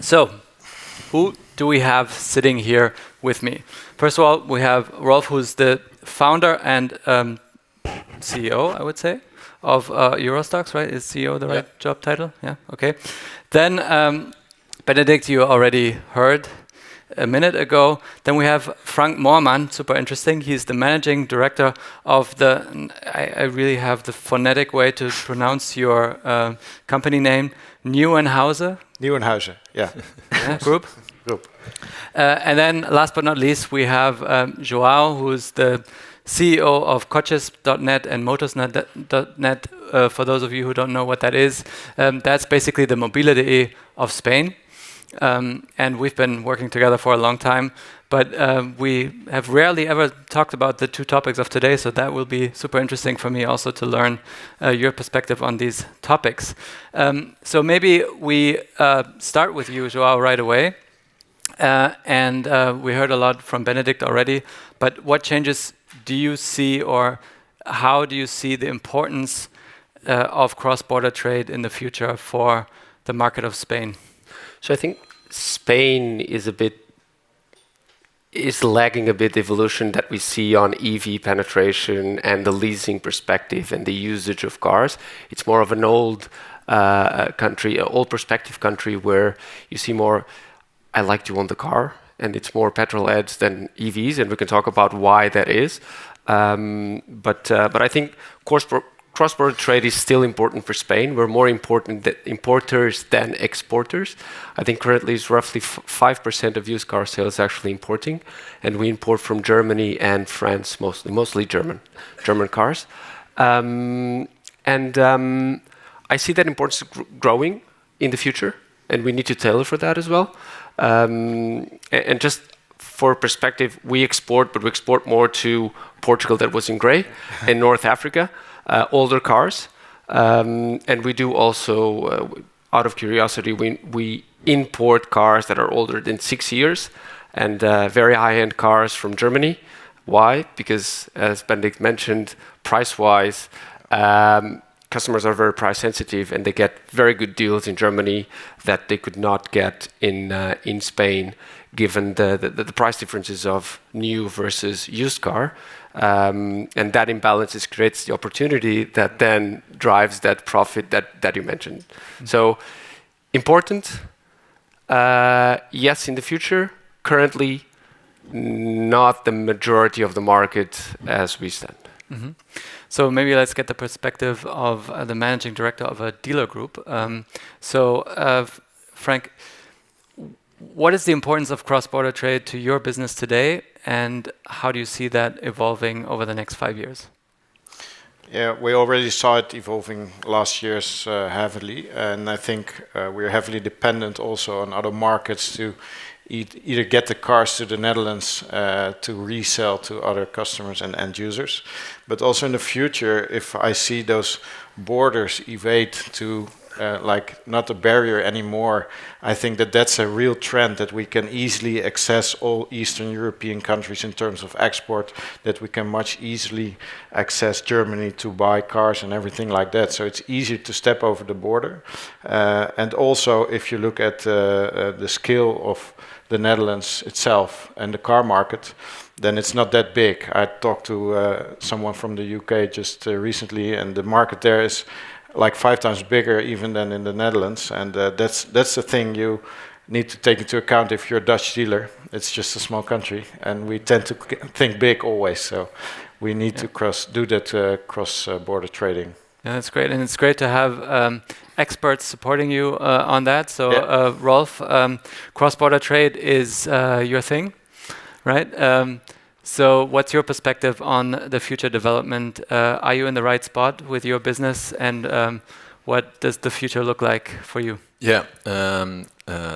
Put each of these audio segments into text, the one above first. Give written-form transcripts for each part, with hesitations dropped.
So, who do we have sitting here with me? First of all, we have Rolf, who's the founder and CEO, I would say, of Eurostoxx, right? Is CEO the right job title? Yeah, okay. Then Benedict, you already heard a minute ago. Then we have Frank Moorman, super interesting. He's the managing director of the, I really have the phonetic way to pronounce your company name, Nieuwenhuizen. Nieuwenhuizen, yeah. Group. And then last but not least, we have Joao, who's the CEO of Coches.net and Motors.net. For those of you who don't know what that is, that's basically the Mobile.de of Spain. And we've been working together for a long time, but we have rarely ever talked about the two topics of today, so that will be super interesting for me also to learn your perspective on these topics. So maybe we start with you, Joao, right away. And we heard a lot from Benedict already, but what changes do you see, or how do you see the importance of cross-border trade in the future for the market of Spain? So I think Spain is lagging a bit the evolution that we see on EV penetration and the leasing perspective and the usage of cars. It's more of an old country, an old perspective country where you see more, I like to own the car, and it's more petrol heads than EVs, and we can talk about why that is. But I think cross-border trade is still important for Spain. We're more important importers than exporters. I think currently it's roughly 5% of used car sales actually importing, and we import from Germany and France mostly German cars. I see that importance growing in the future, and we need to tailor for that as well. And just for perspective, we export, but we export more to Portugal, that was in grey, and North Africa. Older cars, and we do also, out of curiosity, we import cars that are older than 6 years, and very high-end cars from Germany. Why? Because, as Benedict mentioned, price-wise, customers are very price-sensitive, and they get very good deals in Germany that they could not get in Spain, given the price differences of new versus used car. And that imbalance creates the opportunity that then drives that profit that you mentioned. So important, yes, in the future. Currently, not the majority of the market as we stand. Mm-hmm. So maybe let's get the perspective of the managing director of a dealer group. Frank, what is the importance of cross-border trade to your business today, and how do you see that evolving over the next 5 years? Yeah, we already saw it evolving last year's heavily, and I think we're heavily dependent also on other markets to either get the cars to the Netherlands to resell to other customers and end users. But also in the future, if I see those borders evade to like not a barrier anymore, I think that's a real trend, that we can easily access all Eastern European countries in terms of export, that we can much easily access Germany to buy cars and everything like that. So it's easier to step over the border. And also, if you look at the scale of the Netherlands itself and the car market, then it's not that big. I talked to someone from the UK just recently, and the market there is like 5 times bigger even than in the Netherlands, and that's the thing you need to take into account if you're a Dutch dealer. It's just a small country, and we tend to think big always, so we need to do that cross-border trading. Yeah, that's great, and it's great to have experts supporting you on that. So, Rolf, cross-border trade is your thing, right? So what's your perspective on the future development? Are you in the right spot with your business, and what does the future look like for you? Yeah,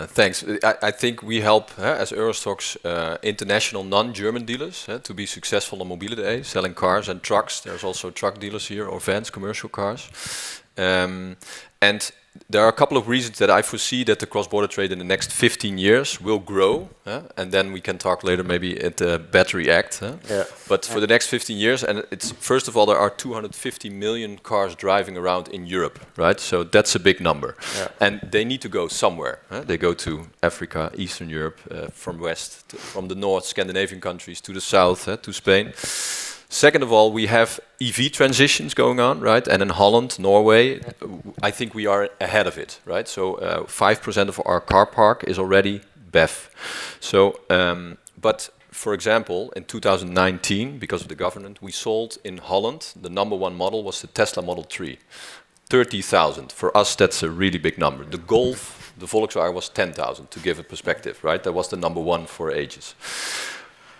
thanks. I think we help, as Eurostoxx, international non-German dealers to be successful on Mobile.de, selling cars and trucks. There's also truck dealers here, or vans, commercial cars. And there are a couple of reasons that I foresee that the cross-border trade in the next 15 years will grow, and then we can talk later maybe at the Battery Act. But for the next 15 years, and it's first of all, there are 250 million cars driving around in Europe, right? So that's a big number, and they need to go somewhere. They go to Africa, Eastern Europe, from west, from the north, Scandinavian countries, to the south, to Spain. Second of all, we have EV transitions going on, right? And in Holland, Norway, I think we are ahead of it, right? So 5% of our car park is already BEV. So, but for example, in 2019, because of the government, we sold in Holland, the number one model was the Tesla Model 3. 30,000. For us, that's a really big number. The Golf, the Volkswagen was 10,000, to give a perspective, right? That was the number one for ages.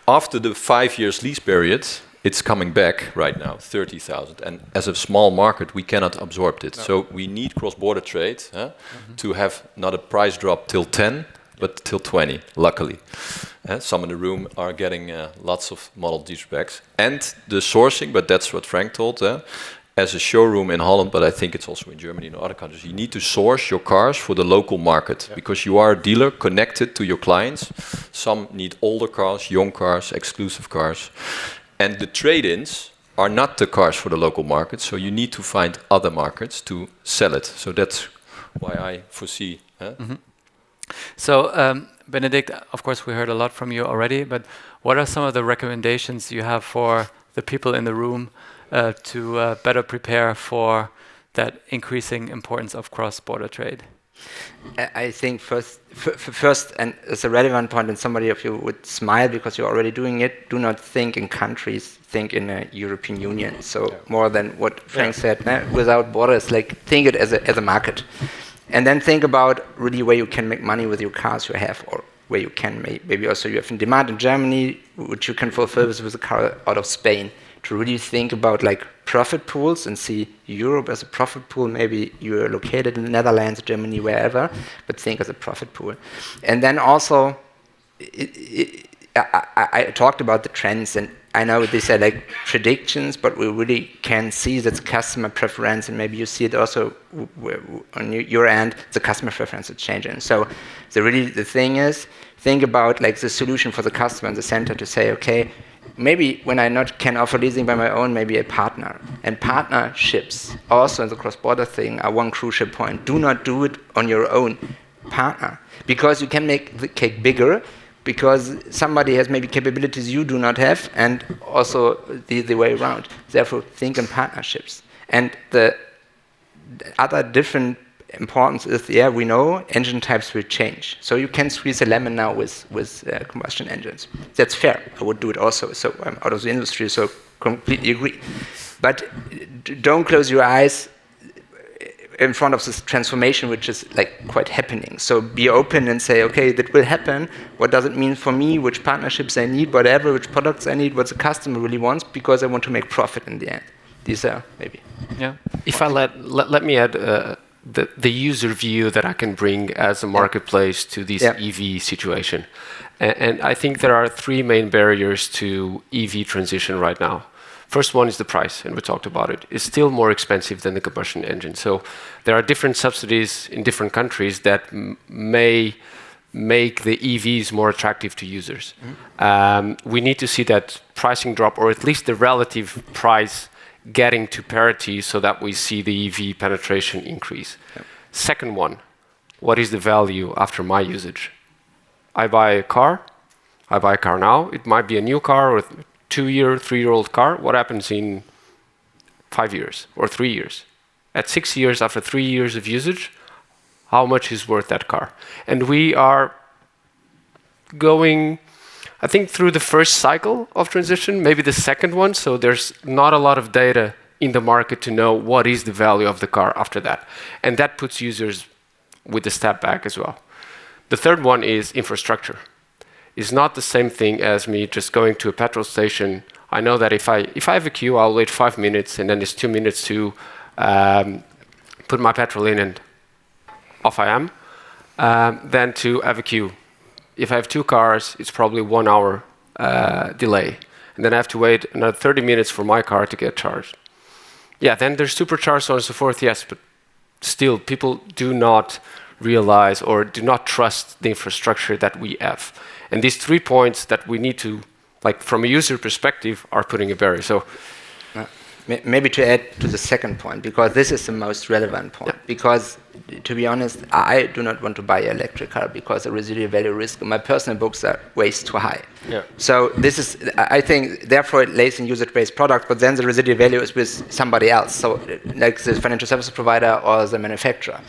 After the 5 years lease period, it's coming back right now, 30,000. And as a small market, we cannot absorb it. No. So we need cross-border trade to have not a price drop till 10, but till 20, luckily. Some in the room are getting lots of Model D specs. And the sourcing, but that's what Frank told, as a showroom in Holland, but I think it's also in Germany and other countries, you need to source your cars for the local market because you are a dealer connected to your clients. Some need older cars, young cars, exclusive cars. And the trade-ins are not the cars for the local market, so you need to find other markets to sell it. So that's why I foresee. So, Benedict, of course, we heard a lot from you already, but what are some of the recommendations you have for the people in the room to better prepare for that increasing importance of cross-border trade? I think first, and it's a relevant point, and somebody of you would smile because you're already doing it, do not think in countries, think in a European Union. So more than what Frank said, without borders, like think it as a market. And then think about really where you can make money with your cars you have, or where you can maybe also you have in demand in Germany, which you can fulfill with a car out of Spain. To really think about like profit pools and see Europe as a profit pool. Maybe you're located in the Netherlands, Germany, wherever, but think as a profit pool. And then also, I talked about the trends, and I know these are like predictions, but we really can see that customer preference, and maybe you see it also on your end, the customer preference is changing. So the thing is, think about like the solution for the customer in the center to say, okay, maybe when I not can offer leasing by my own, maybe a partner. And partnerships, also in the cross-border thing, are one crucial point. Do not do it on your own. Partner. Because you can make the cake bigger, because somebody has maybe capabilities you do not have, and also the way around. Therefore, think in partnerships. And the other different importance is, we know engine types will change. So you can squeeze a lemon now with combustion engines. That's fair. I would do it also. So I'm out of the industry, so completely agree. But don't close your eyes in front of this transformation, which is like quite happening. So be open and say, okay, that will happen. What does it mean for me? Which partnerships I need? Whatever. Which products I need? What the customer really wants? Because I want to make profit in the end. These are maybe. Yeah. If I let me add. The user view that I can bring as a marketplace to this EV situation. And I think there are three main barriers to EV transition right now. First one is the price, and we talked about it. It's still more expensive than the combustion engine. So there are different subsidies in different countries that may make the EVs more attractive to users. We need to see that pricing drop, or at least the relative price getting to parity, so that we see the EV penetration increase. Second one, what is the value after my usage? I buy a car now. It might be a new car or a 2-year, 3-year-old car. What happens in 5 years or 3 years? At 6 years, after 3 years of usage, how much is worth that car? And we are going, I think, through the first cycle of transition, maybe the second one, so there's not a lot of data in the market to know what is the value of the car after that. And that puts users with a step back as well. The third one is infrastructure. It's not the same thing as me just going to a petrol station. I know that if I have a queue, I'll wait 5 minutes, and then there's 2 minutes to put my petrol in, and off I am. Then to have a queue. If I have 2 cars, it's probably 1 hour delay. And then I have to wait another 30 minutes for my car to get charged. Yeah, then there's supercharged, so on and so forth, yes, but still people do not realize or do not trust the infrastructure that we have. And these 3 points that we need to, like from a user perspective, are putting a barrier. So maybe to add to the second point, because this is the most relevant point. Yeah. Because, to be honest, I do not want to buy an electric car because the residual value risk in my personal books are way too high. Yeah. So this is, I think, therefore it lays in user-based product, but then the residual value is with somebody else, so like the financial service provider or the manufacturer.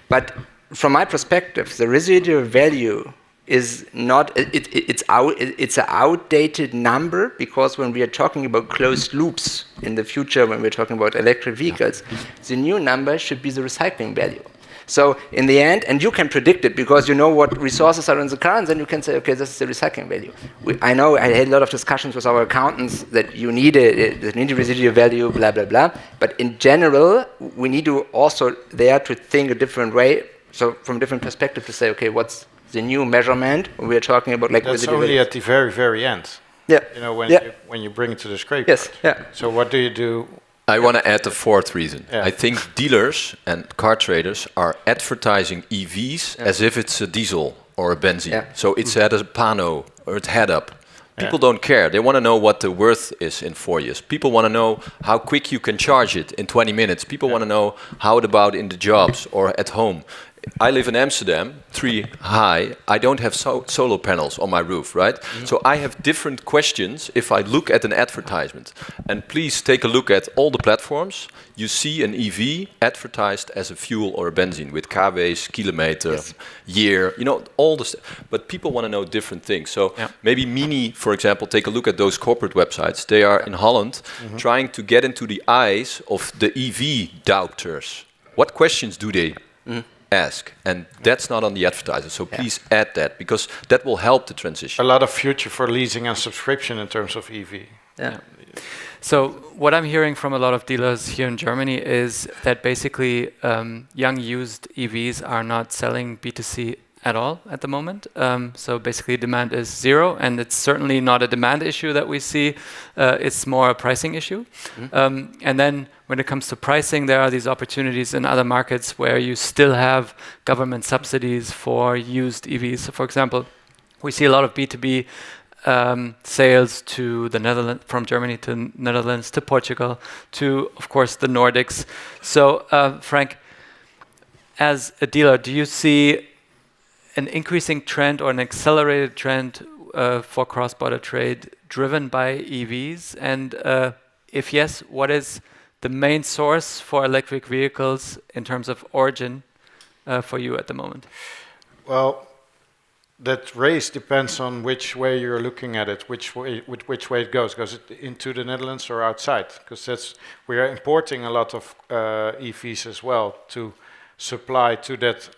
But from my perspective, the residual value is not, it's an outdated number, because when we are talking about closed loops in the future, when we're talking about electric vehicles, the new number should be the recycling value. So in the end, and you can predict it because you know what resources are in the car, and then you can say, okay, this is the recycling value. I know I had a lot of discussions with our accountants that you need a residual value, blah, blah, blah. But in general, we need to also there to think a different way. So from a different perspective to say, okay, what's the new measurement when we're talking about like that's only at the very, very end. Yeah. You know, when you bring it to the scrape. Yes. Yeah. So what do you do? I want to add the fourth reason. Yeah. I think dealers and car traders are advertising EVs as if it's a diesel or a benzene. Yeah. So it's at a pano or it's head up. People don't care. They want to know what the worth is in 4 years. People want to know how quick you can charge it in 20 minutes. People want to know how it about in the jobs or at home. I live in Amsterdam, 3 high. I don't have solar panels on my roof, right? Mm-hmm. So I have different questions if I look at an advertisement. And please take a look at all the platforms. You see an EV advertised as a fuel or a benzene with kW's, kilometer, year, you know, all the stuff. But people want to know different things. So maybe Mini, for example, take a look at those corporate websites. They are in Holland trying to get into the eyes of the EV doubters. What questions do they ask? And that's not on the advertiser, so please add that, because that will help the transition. A lot of future for leasing and subscription in terms of EV. Yeah. So what I'm hearing from a lot of dealers here in Germany is that basically young used EVs are not selling B2C at all at the moment. So basically demand is zero, and it's certainly not a demand issue that we see. It's more a pricing issue. And then when it comes to pricing, there are these opportunities in other markets where you still have government subsidies for used EVs. So for example, we see a lot of B2B sales to the Netherlands, from Germany to Netherlands, to Portugal, to, of course, the Nordics. So Frank, as a dealer, do you see an increasing trend or an accelerated trend for cross-border trade driven by EVs? And if yes, what is the main source for electric vehicles in terms of origin for you at the moment? Well, that race depends on which way you're looking at it, which way it goes. Goes it into the Netherlands or outside? Because we are importing a lot of EVs as well to supply to that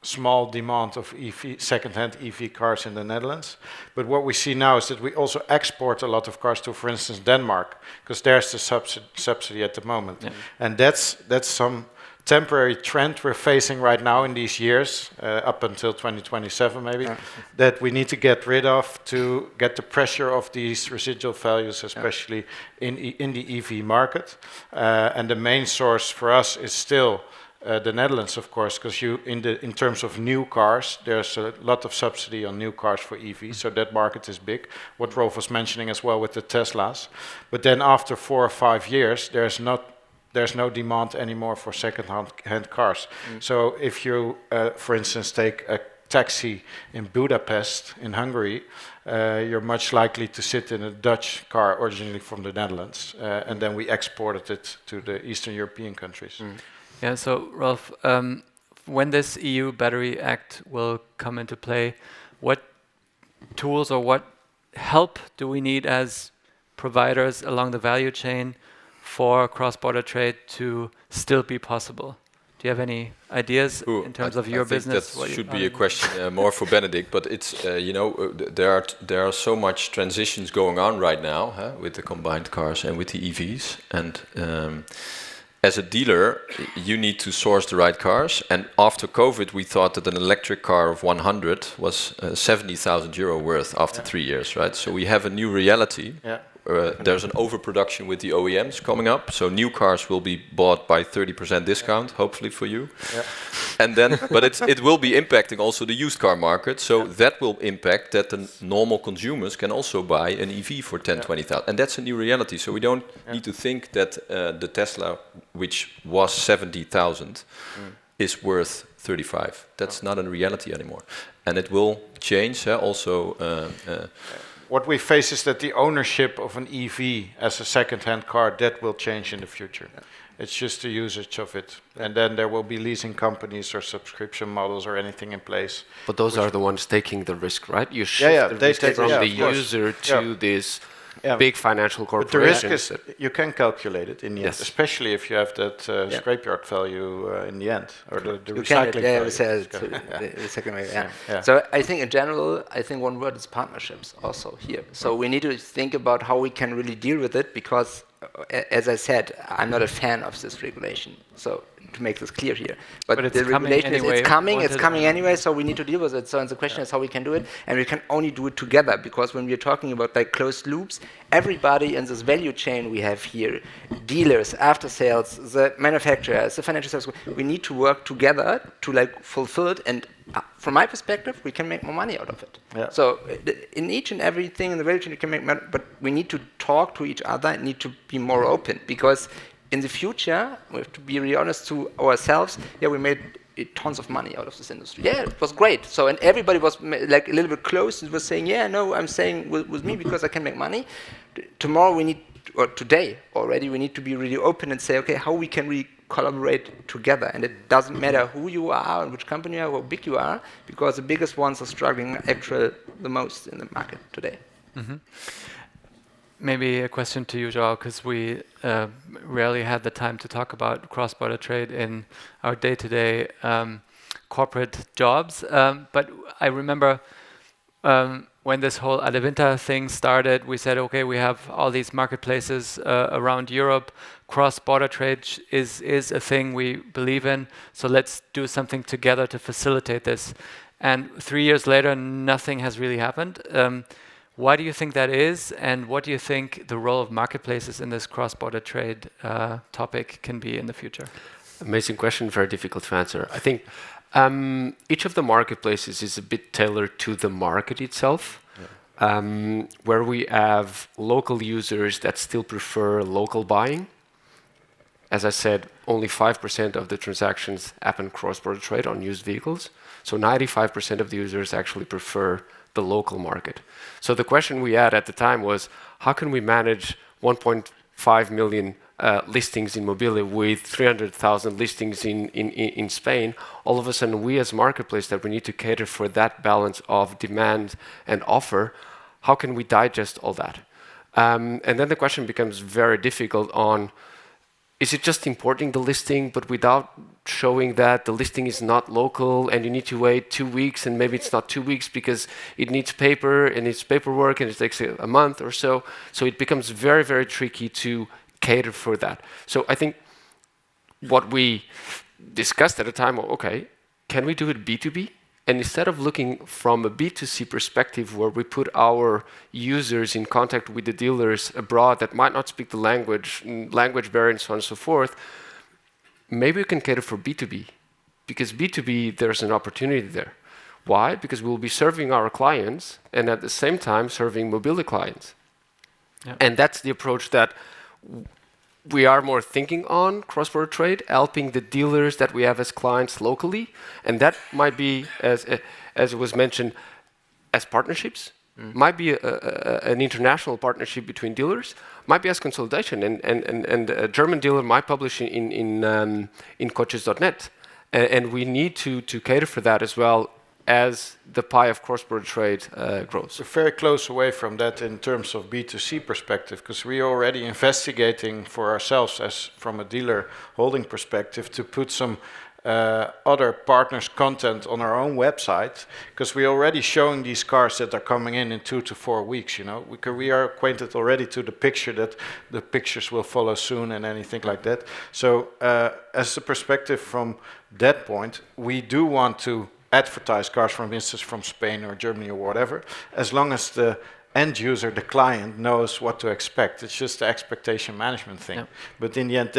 small demand of second-hand EV cars in the Netherlands. But what we see now is that we also export a lot of cars to, for instance, Denmark, because there's the subsidy at the moment. Yeah. And that's some temporary trend we're facing right now in these years, up until 2027 maybe, that we need to get rid of to get the pressure of these residual values, especially in the EV market. And the main source for us is still the Netherlands, of course, because in terms of new cars, there's a lot of subsidy on new cars for EV, so that market is big. What Rolf was mentioning as well with the Teslas. But then after 4 or 5 years, there's no demand anymore for second-hand cars. So if you, for instance, take a taxi in Budapest, in Hungary, you're much likely to sit in a Dutch car originally from the Netherlands, and then we exported it to the Eastern European countries. Yeah, so Rolf, when this EU Battery Act will come into play, what tools or what help do we need as providers along the value chain for cross-border trade to still be possible? Do you have any ideas in terms of your business? That should be a question more for Benedict, but it's there are so much transitions going on right now with the combined cars and with the EVs, and as a dealer, you need to source the right cars. And after COVID, we thought that an electric car of 100 was 70,000 euro worth after 3 years, right? So we have a new reality there's an overproduction with the OEMs coming up. So new cars will be bought by 30% discount, hopefully for you. Yeah. And then, but it will be impacting also the used car market. So that will impact that the normal consumers can also buy an EV for 10, 20,000. And that's a new reality. So we don't need to think that the Tesla, which was 70,000, is worth 35. That's not a reality anymore. And it will change also. What we face is that the ownership of an EV as a second-hand car, that will change in the future. Yeah. It's just the usage of it. Yeah. And then there will be leasing companies or subscription models or anything in place. But those are the ones taking the risk, right? You shift the risk from the user to this big financial corporations. But the risk is, you can calculate it in the end, especially if you have that scrapyard value in the end, or the recycling value. So I think in general, one word is partnerships also here. So we need to think about how we can really deal with it, because as I said, I'm not a fan of this regulation. So to make this clear here, but the regulation anyway, it's coming anyway. So we need to deal with it. So and the question is how we can do it, and we can only do it together, because when we're talking about like closed loops, everybody in this value chain we have here, dealers, after sales, the manufacturers, the financial services, we need to work together to like fulfill it. And from my perspective, we can make more money out of it. Yeah. So in each and everything in the value chain, you can make money, but we need to talk to each other and need to be more open, because in the future, we have to be really honest to ourselves. Yeah, we made tons of money out of this industry. Yeah, it was great. So, and everybody was like a little bit close and was saying, yeah, no, I'm saying with me because I can make money. Tomorrow we need, or today already, we need to be really open and say, okay, how we can really collaborate together. And it doesn't matter who you are and which company you are, how big you are, because the biggest ones are struggling actually the most in the market today. Mm-hmm. Maybe a question to you, Joao, because we rarely had the time to talk about cross-border trade in our day-to-day corporate jobs. But I remember when this whole Adevinta thing started, we said, okay, we have all these marketplaces around Europe. Cross-border trade is a thing we believe in, so let's do something together to facilitate this. And 3 years later, nothing has really happened. Why do you think that is, and what do you think the role of marketplaces in this cross-border trade topic can be in the future? Amazing question, very difficult to answer. I think each of the marketplaces is a bit tailored to the market itself, where we have local users that still prefer local buying. As I said, only 5% of the transactions happen cross-border trade on used vehicles, so 95% of the users actually prefer the local market. So the question we had at the time was, how can we manage 1.5 million listings in Mobile with 300,000 listings in Spain? All of a sudden, we as marketplace that we need to cater for that balance of demand and offer, how can we digest all that? And then the question becomes very difficult on, is it just importing the listing, but without showing that the listing is not local and you need to wait 2 weeks, and maybe it's not 2 weeks because it needs paper and it's paperwork and it takes a month or so. So it becomes very, very tricky to cater for that. So I think what we discussed at the time, okay, can we do it B2B? And instead of looking from a B2C perspective where we put our users in contact with the dealers abroad that might not speak the language barrier and so on and so forth, maybe we can cater for B2B. Because B2B, there's an opportunity there. Why? Because we'll be serving our clients and at the same time serving mobility clients. Yeah. And that's the approach that we are more thinking on cross-border trade, helping the dealers that we have as clients locally, and that might be, as it was mentioned, as partnerships, might be an international partnership between dealers, might be as consolidation, and a German dealer might publish in coaches.net, and we need to cater for that as well as the pie of cross-border trade grows. We're very close away from that in terms of B2C perspective, because we are already investigating for ourselves as from a dealer holding perspective to put some other partners' content on our own website, because we're already showing these cars that are coming in 2 to 4 weeks. You know, we are acquainted already to the picture that the pictures will follow soon and anything like that. So as a perspective from that point, we do want to advertise cars, for instance, from Spain or Germany or whatever, as long as the end user, the client, knows what to expect. It's just the expectation management thing. Yeah. But in the end,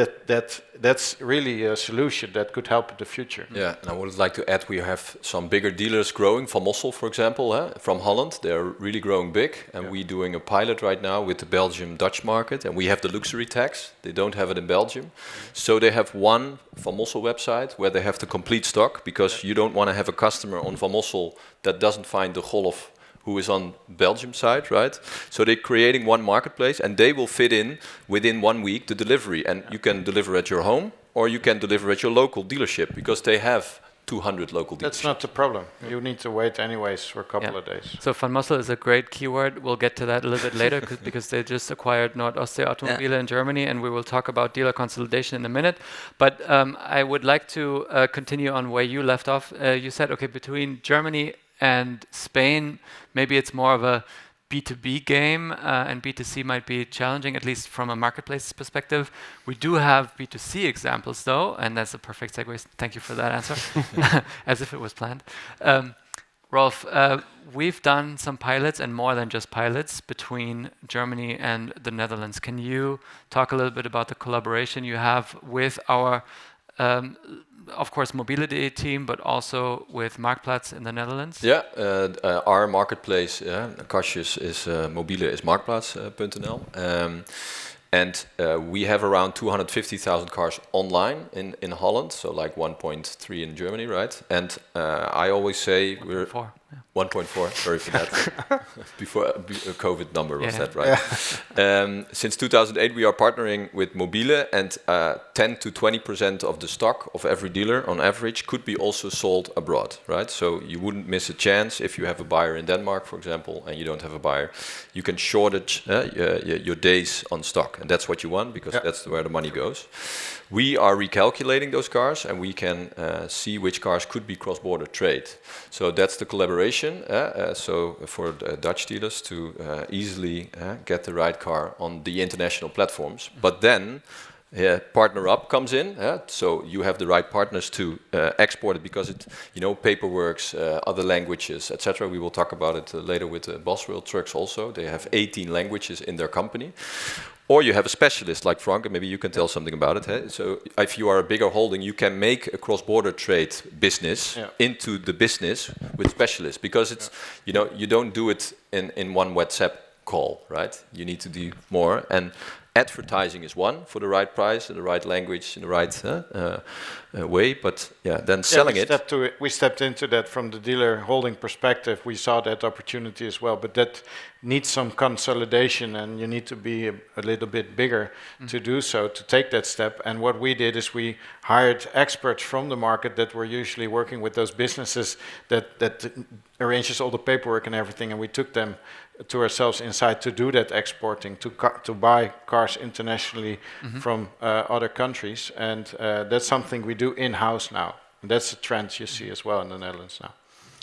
that's really a solution that could help in the future. Yeah, and I would like to add, we have some bigger dealers growing. Van Mossel, for example, from Holland, they're really growing big. And we're doing a pilot right now with the Belgium-Dutch market. And we have the luxury tax. They don't have it in Belgium. So they have one Van Mossel website where they have the complete stock, because you don't want to have a customer on Van Mossel that doesn't find the Golf who is on Belgium side, right? So they're creating one marketplace, and they will fit in within 1 week the delivery. And you can deliver at your home, or you can deliver at your local dealership, because they have 200 local dealerships. That's not the problem. You need to wait anyways for a couple of days. So Van Mossel is a great keyword. We'll get to that a little bit later, because they just acquired Nordostsee Automobile in Germany, and we will talk about dealer consolidation in a minute. But I would like to continue on where you left off. You said, okay, between Germany and Spain, maybe it's more of a B2B game, and B2C might be challenging, at least from a marketplace perspective. We do have B2C examples, though, and that's a perfect segue. Thank you for that answer, as if it was planned. Rolf, we've done some pilots, and more than just pilots, between Germany and the Netherlands. Can you talk a little bit about the collaboration you have with our of course, mobility team, but also with Marktplaats in the Netherlands? Yeah, our marketplace, Carsharing is Mobile is Marktplaats.nl. And we have around 250,000 cars online in Holland, so like 1.3 in Germany, right? And I always say we're 1.4. Sorry for that. Before COVID number was that, right? Yeah. Since 2008, we are partnering with Mobile, and 10 to 20% of the stock of every dealer, on average, could be also sold abroad, right? So you wouldn't miss a chance if you have a buyer in Denmark, for example, and you don't have a buyer. You can shortage your days on stock, and that's what you want, because that's where the money goes. We are recalculating those cars, and we can see which cars could be cross-border trade. So that's the collaboration. So for Dutch dealers to easily get the right car on the international platforms. But then Partner Up comes in. So you have the right partners to export it, because it, paperworks, other languages, etc. We will talk about it later with Boswell Trucks also. They have 18 languages in their company. Or you have a specialist like Frank, and maybe you can tell something about it. So if you are a bigger holding, you can make a cross-border trade business into the business with specialists, because it's, you don't do it in one WhatsApp call, right? You need to do more. And advertising is one for the right price, in the right language, in the right way. But then selling we stepped into that from the dealer holding perspective. We saw that opportunity as well, but that needs some consolidation, and you need to be a little bit bigger to do so, to take that step. And what we did is we hired experts from the market that were usually working with those businesses that arranges all the paperwork and everything, and we took them to ourselves inside to do that exporting, to buy cars internationally from other countries. And that's something we do in-house now. And that's a trend you see as well in the Netherlands now.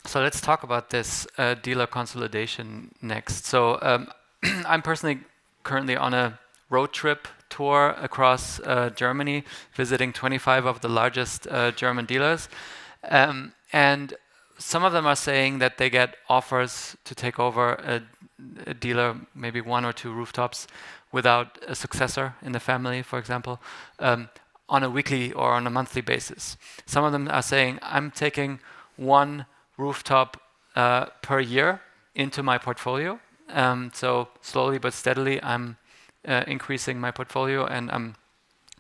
So let's talk about this dealer consolidation next. So I'm personally currently on a road trip tour across Germany, visiting 25 of the largest German dealers. And some of them are saying that they get offers to take over a dealer, maybe 1 or 2 rooftops, without a successor in the family, for example, on a weekly or on a monthly basis. Some of them are saying, I'm taking 1 rooftop per year into my portfolio. So slowly but steadily, I'm increasing my portfolio, and I'm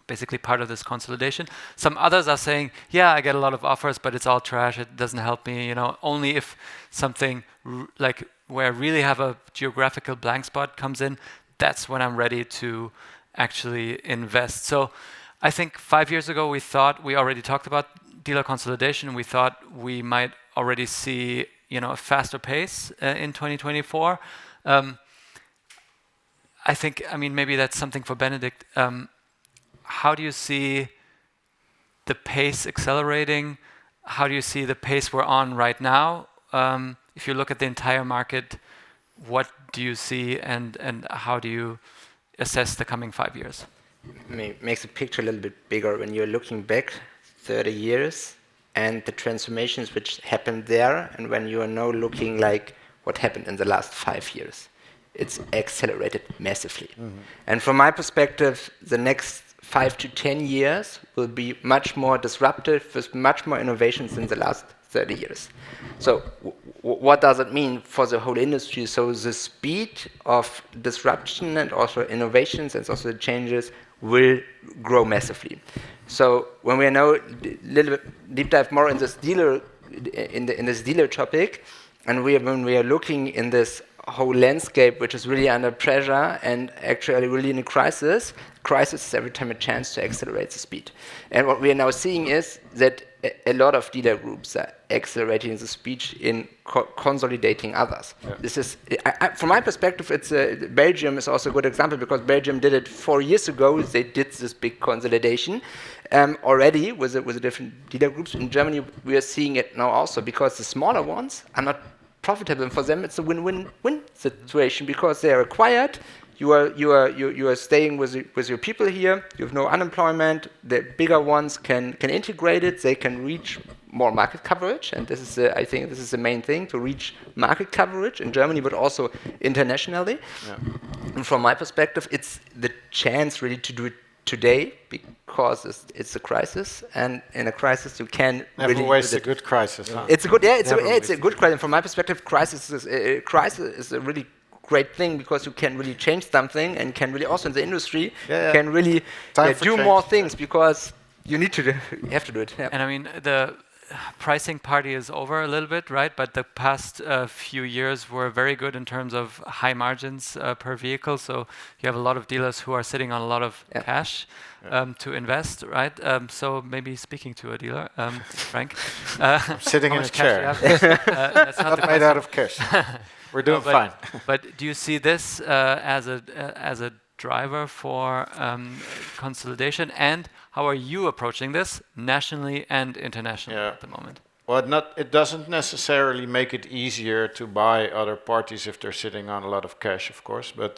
basically part of this consolidation. Some others are saying, I get a lot of offers, but it's all trash. It doesn't help me. Only if something like where I really have a geographical blank spot comes in, that's when I'm ready to actually invest. So I think 5 years ago, we already talked about dealer consolidation. We thought we might already see, a faster pace in 2024. I think, maybe that's something for Benedict. How do you see the pace accelerating? How do you see the pace we're on right now? If you look at the entire market, what do you see, and how do you assess the coming 5 years? Makes the picture a little bit bigger when you're looking back 30 years and the transformations which happened there, and when you are now looking like what happened in the last 5 years. it's accelerated massively. And from my perspective, the next 5 to 10 years will be much more disruptive with much more innovations than the last 30 years. So what does it mean for the whole industry? So the speed of disruption and also innovations and also the changes will grow massively. So when we are now little bit deep dive more in this dealer in this dealer topic, and when we are looking in this whole landscape, which is really under pressure and actually really in a crisis is every time a chance to accelerate the speed. And what we are now seeing is that a lot of dealer groups are accelerating the speed in consolidating others. Yeah. This is, from my perspective, Belgium is also a good example because Belgium did it 4 years ago. They did this big consolidation already with the different dealer groups. In Germany, we are seeing it now also because the smaller ones are not profitable. And for them, it's a win-win-win situation because they are acquired. You are staying with your people here. You have no unemployment. The bigger ones can integrate it. They can reach more market coverage, and this is I think this is the main thing, to reach market coverage in Germany, but also internationally. Yeah. And from my perspective, it's the chance really to do it today because it's a crisis, and in a crisis you can never really waste a good crisis. Huh? It's a good it's a good crisis. From my perspective, crisis is a really great thing because you can really change something and can really also in the industry can really do more things because you need to you have to do it. Yeah. And I mean the pricing party is over a little bit, right? But the past few years were very good in terms of high margins per vehicle. So you have a lot of dealers who are sitting on a lot of cash to invest, right? So maybe speaking to a dealer, Frank. I'm sitting in a chair. That's not made out of cash. We're doing fine. But do you see this as a driver for consolidation, and how are you approaching this nationally and internationally at the moment? Well, it doesn't necessarily make it easier to buy other parties if they're sitting on a lot of cash, of course. But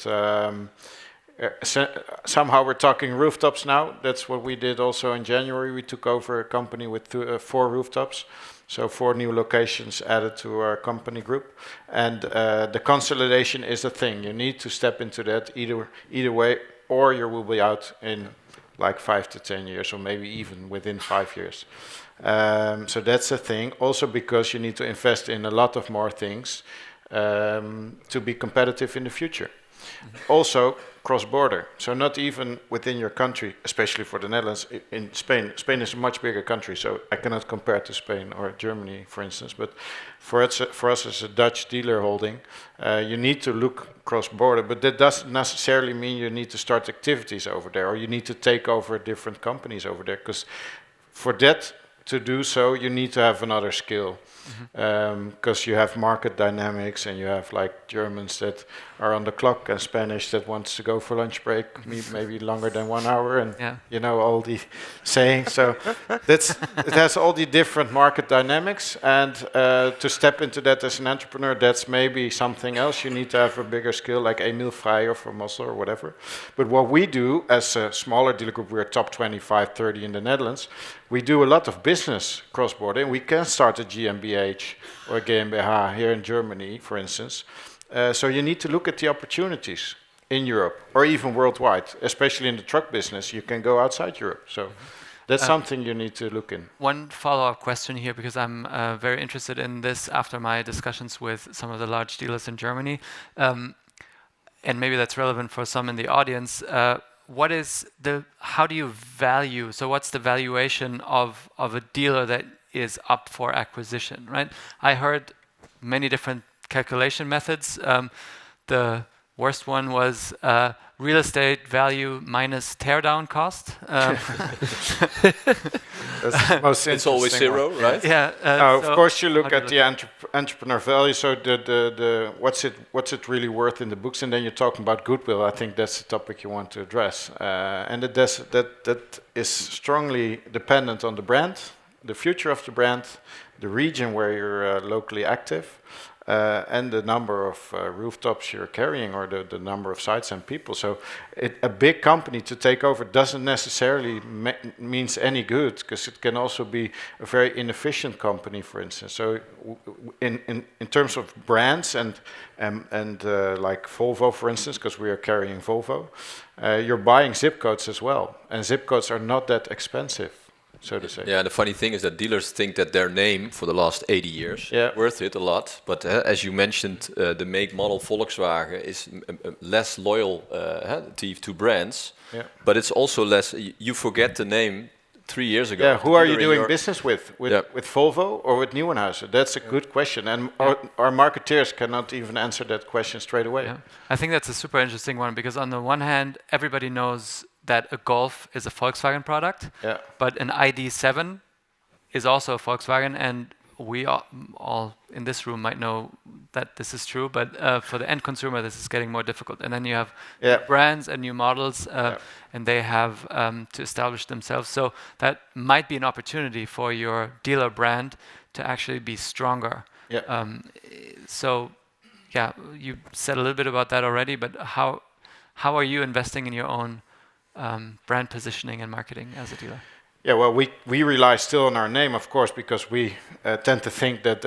somehow we're talking rooftops now. That's what we did also in January. We took over a company with 4 rooftops. So 4 new locations added to our company group. And the consolidation is a thing. You need to step into that either way, or you will be out in like 5 to 10 years, or maybe even within 5 years. So that's a thing. Also because you need to invest in a lot of more things to be competitive in the future. Also cross-border, so not even within your country, especially for the Netherlands. In Spain is a much bigger country, so I cannot compare to Spain or Germany, for instance. But for us as a Dutch dealer holding, you need to look cross-border, but that doesn't necessarily mean you need to start activities over there, or you need to take over different companies over there, because for that to do so, you need to have another skill. Because you have market dynamics, and you have like Germans that are on the clock and Spanish that wants to go for lunch break maybe longer than 1 hour, and you know all the sayings. So it has all the different market dynamics, and to step into that as an entrepreneur, that's maybe something else. You need to have a bigger skill like Emil Freyer from Mossel or whatever. But what we do as a smaller dealer group, we're top 25, 30 in the Netherlands. We do a lot of business cross-border, and we can start a GmbH or a GmbH here in Germany, for instance. So you need to look at the opportunities in Europe or even worldwide, especially in the truck business. You can go outside Europe. So that's something you need to look in. One follow-up question here, because I'm very interested in this after my discussions with some of the large dealers in Germany. And maybe that's relevant for some in the audience. How do you value, so what's the valuation of a dealer that is up for acquisition, right? I heard many different calculation methods. The worst one was real estate value minus teardown cost. That's the most it's always 0, one. right? Yeah. Of course, you look at the entrepreneur value. So the what's it really worth in the books, and then you're talking about goodwill. I think that's the topic you want to address, and that is strongly dependent on the brand, the future of the brand, the region where you're locally active. and the number of rooftops you're carrying, or the number of sites and people. So a big company to take over doesn't necessarily means any good, because it can also be a very inefficient company, for instance. So in terms of brands and like Volvo, for instance, because we are carrying Volvo, you're buying zip codes as well, and zip codes are not that expensive, so to say. Yeah, the funny thing is that dealers think that their name for the last 80 years worth it a lot. But as you mentioned, the make model Volkswagen is less loyal to brands. Yeah. But it's also less. You forget the name 3 years ago. Yeah, who are you doing business with? With Volvo or with Nieuwenhuizen? That's a good question, and our marketeers cannot even answer that question straight away. Yeah. I think that's a super interesting one, because on the one hand, everybody knows that a Golf is a Volkswagen product, but an ID.7 is also a Volkswagen, and we all in this room might know that this is true, but for the end consumer, this is getting more difficult. And then you have brands and new models, and they have to establish themselves. So that might be an opportunity for your dealer brand to actually be stronger. So, you said a little bit about that already, but how are you investing in your own brand positioning and marketing as a dealer? Yeah, well, we rely still on our name, of course, because we tend to think that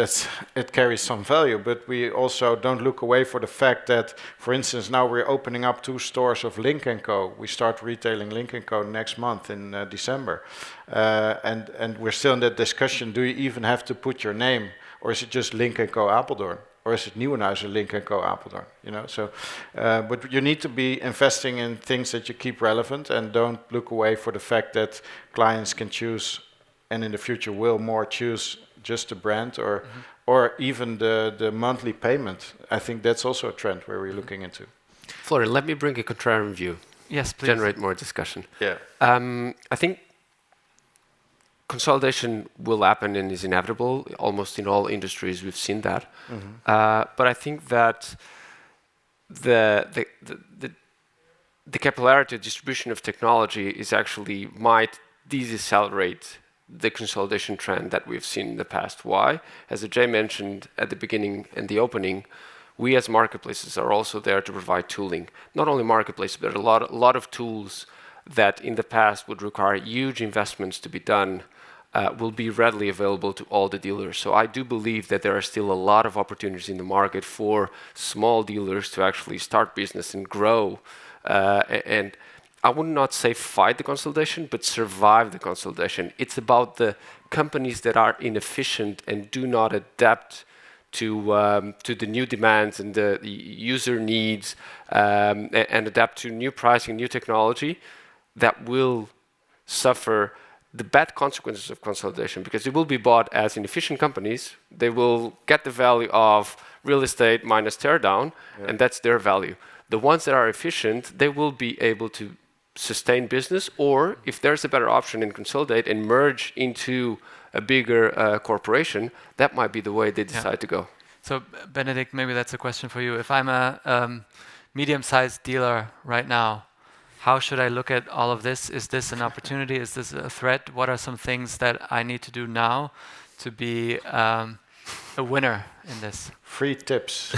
it carries some value. But we also don't look away for the fact that, for instance, now we're opening up 2 stores of Lynk & Co. We start retailing Lynk & Co. next month in December. And we're still in that discussion. Do you even have to put your name, or is it just Lynk & Co. Apeldoorn? Or is it Nieuwenhuizen, Lynk & Co. Apeldoorn? You know, so, but you need to be investing in things that you keep relevant, and don't look away for the fact that clients can choose, and in the future will more choose just the brand, or even the monthly payment. I think that's also a trend where we're looking into. Florian, let me bring a contrarian view. Yes, please. Generate more discussion. Yeah. I think consolidation will happen and is inevitable. Almost in all industries, we've seen that. But I think that the capillarity distribution of technology is actually might decelerate the consolidation trend that we've seen in the past. Why? As Ajay mentioned at the beginning and the opening, we as marketplaces are also there to provide tooling. Not only marketplaces, but a lot of tools that in the past would require huge investments to be done will be readily available to all the dealers. So I do believe that there are still a lot of opportunities in the market for small dealers to actually start business and grow. And I would not say fight the consolidation, but survive the consolidation. It's about the companies that are inefficient and do not adapt to the new demands and the user needs, and adapt to new pricing, new technology, that will suffer the bad consequences of consolidation, because they will be bought as inefficient companies. They will get the value of real estate minus tear down, and that's their value. The ones that are efficient, they will be able to sustain business, or if there's a better option and consolidate and merge into a bigger corporation, that might be the way they decide to go. So Benedict, maybe that's a question for you. If I'm a medium-sized dealer right now, how should I look at all of this? Is this an opportunity? Is this a threat? What are some things that I need to do now to be a winner in this? Free tips.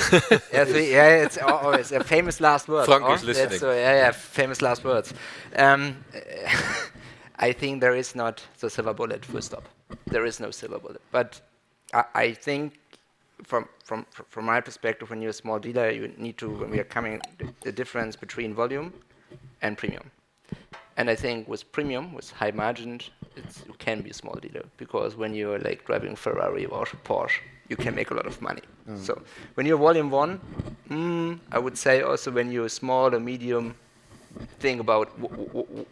It's always a famous last word. Frank is listening. Famous last words. I think there is not the silver bullet, full stop. There is no silver bullet. But I think from my perspective, when you're a small dealer, you need to, when we are coming, the difference between volume and premium. And I think with premium, with high margin, you can be a small dealer, because when you're like driving Ferrari or Porsche, you can make a lot of money. So when you're volume one, I would say also when you're small or medium, think about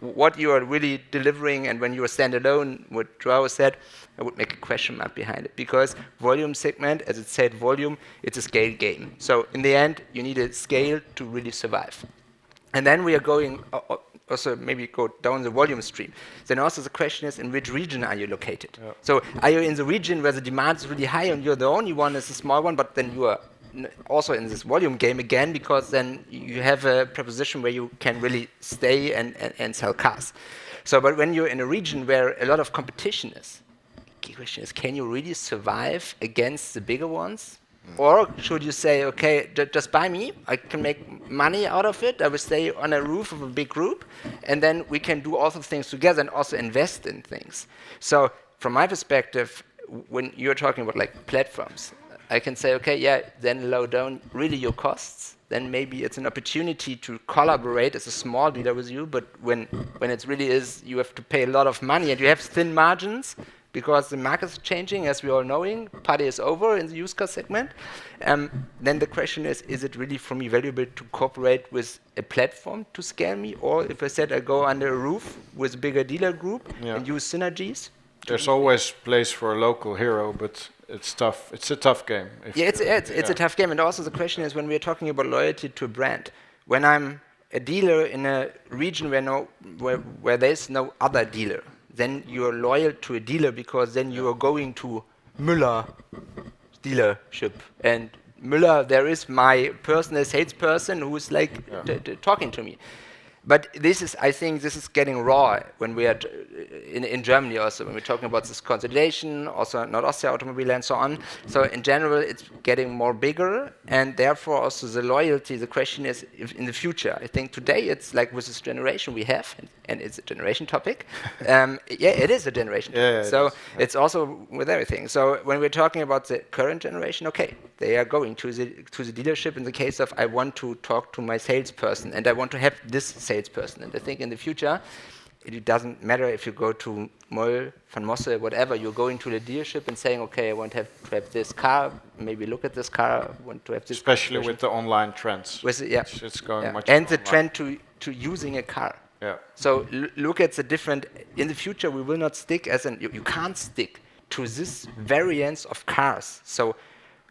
what you are really delivering, and when you are standalone, what Joao said, I would make a question mark behind it, because volume segment, as it said, volume, it's a scale game. So in the end, you need a scale to really survive. And then we are going also maybe go down the volume stream. Then also the question is, in which region are you located? So are you in the region where the demand is really high and you're the only one as a small one, but then you are also in this volume game again, because then you have a proposition where you can really stay and sell cars. So, but when you're in a region where a lot of competition is, the key question is, can you really survive against the bigger ones? Or should you say, okay, just buy me, I can make money out of it, I will stay on a roof of a big group, and then we can do all the things together and also invest in things. So from my perspective, when you're talking about like platforms, I can say, okay, yeah, then low down really your costs, then maybe it's an opportunity to collaborate as a small dealer with you, but when it really is, you have to pay a lot of money and you have thin margins, because the market is changing, as we all knowing, party is over in the used car segment. Then the question is it really for me valuable to cooperate with a platform to scale me? Or if I said I go under a roof with a bigger dealer group and use synergies? There's always place for a local hero, but it's tough. It's a tough game. It's a tough game. And also the question is, when we're talking about loyalty to a brand, when I'm a dealer in a region where there's no other dealer, then you're loyal to a dealer because then you are going to Müller dealership. And Müller, there is my personal salesperson who's like talking to me. But I think this is getting raw when we are in Germany also, when we're talking about this consolidation, also North Austria Automobile and so on. So in general, it's getting more bigger, and therefore also the loyalty, the question is, if in the future, I think today it's like with this generation we have, and it's a generation topic. It is a generation topic. So it's also with everything. So when we're talking about the current generation, okay, they are going to the dealership in the case of I want to talk to my salesperson and I want to have this salesperson. And I think in the future, it doesn't matter if you go to Moll, Van Mosse, whatever, you're going to the dealership and saying, okay, I want to have this car, maybe look at this car, I want to have this. Especially with the online trends. It's going much and the online. trend to using a car. Yeah. So look at the different, in the future we will not stick you can't stick to this variants of cars. So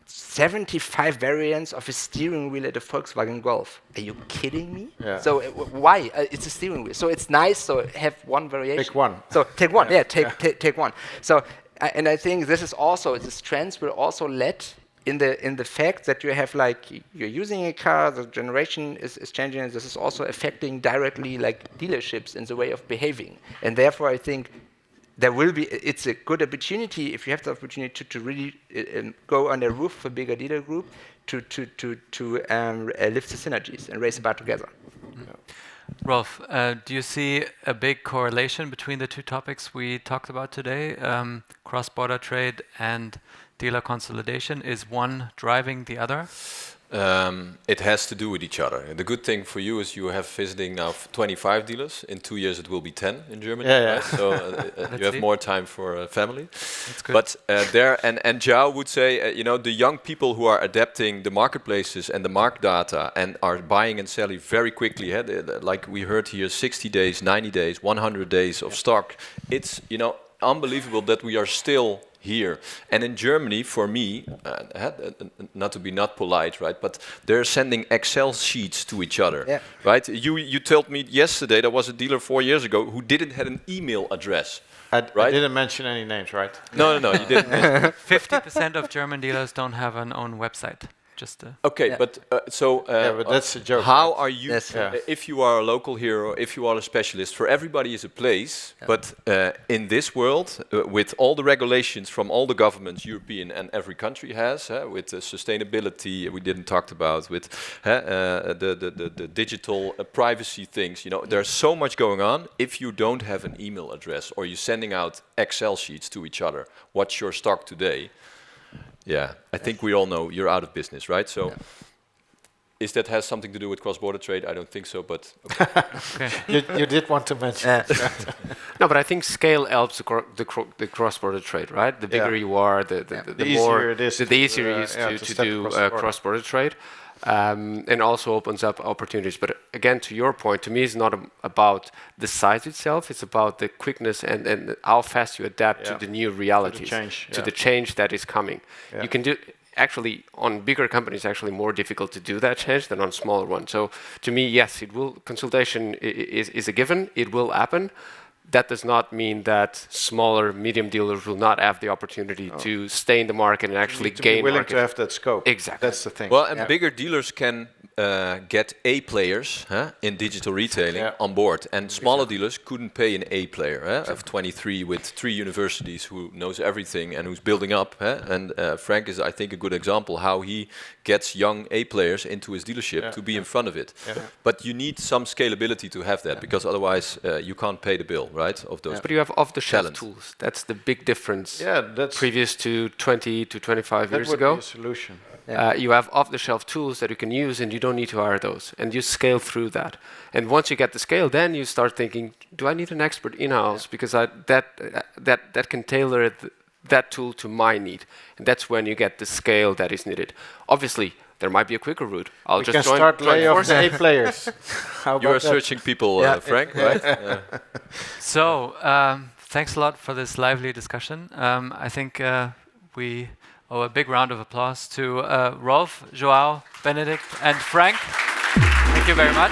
75 variants of a steering wheel at a Volkswagen Golf. Are you kidding me? Yeah. So why? It's a steering wheel. So it's nice. So have one variation. Take one. So take one. Take one. So and I think this trends will also let in the fact that you have like you're using a car, the generation is changing, and this is also affecting directly like dealerships in the way of behaving. And therefore, I think it's a good opportunity if you have the opportunity to really go on the roof of a bigger dealer group to lift the synergies and raise the bar together. Yeah. Rolf, do you see a big correlation between the two topics we talked about today, cross-border trade and dealer consolidation? Is one driving the other? It has to do with each other. The good thing for you is you have visiting now 25 dealers. In 2 years it will be 10 in Germany. Right? So you have more time for family. That's good. But and Zhao would say, the young people who are adapting the marketplaces and the market data and are buying and selling very quickly, like we heard here, 60 days, 90 days, 100 days of stock. It's unbelievable that we are still here. And in Germany, for me, not to be not polite, right? But they're sending Excel sheets to each other, right? You told me yesterday there was a dealer 4 years ago who didn't have an email address. I didn't mention any names, right? No, you didn't. 50% of German dealers don't have an own website. Okay, but but that's a joke. How are you, if you are a local hero, if you are a specialist, for everybody is a place, but in this world, with all the regulations from all the governments, European and every country has, with sustainability, we didn't talk about, with the digital privacy things, there's so much going on. If you don't have an email address or you're sending out Excel sheets to each other, what's your stock today? Yeah, I think we all know you're out of business, right? So, is that has something to do with cross-border trade? I don't think so, but okay. you did want to mention. No, but I think scale helps the cross-border trade, right? The bigger you are, the more the easier it is to do cross-border trade. And also opens up opportunities. But again, to your point, to me, it's not about the size itself. It's about the quickness and how fast you adapt to the new realities, to the change that is coming. Yeah. You can do actually on bigger companies. Actually, more difficult to do that change than on smaller ones. So to me, yes, it will. Consultation is a given. It will happen. That does not mean that smaller, medium dealers will not have the opportunity to stay in the market and actually gain be willing market. to have that scope. Exactly. That's the thing. Well, and bigger dealers can get A players in digital retailing on board, and smaller dealers couldn't pay an A player of 23 with 3 universities who knows everything and who's building up. And Frank is, I think, a good example how he gets young A players into his dealership to be in front of it. But you need some scalability to have that, because otherwise you can't pay the bill, right? Of those. But you have off-the-shelf tools. That's the big difference. That's previous to 20 to 25 years ago. Be a solution. You have off-the-shelf tools that you can use, and you don't need to hire those, and you scale through that. And once you get the scale, then you start thinking, do I need an expert in-house? Because that can tailor that tool to my need, and that's when you get the scale that is needed. Obviously, there might be a quicker route. I'll just start lay off A players. You are searching people, Frank, right? So, thanks a lot for this lively discussion. I think we owe a big round of applause to Rolf, Joao, Benedict, and Frank. Thank you very much.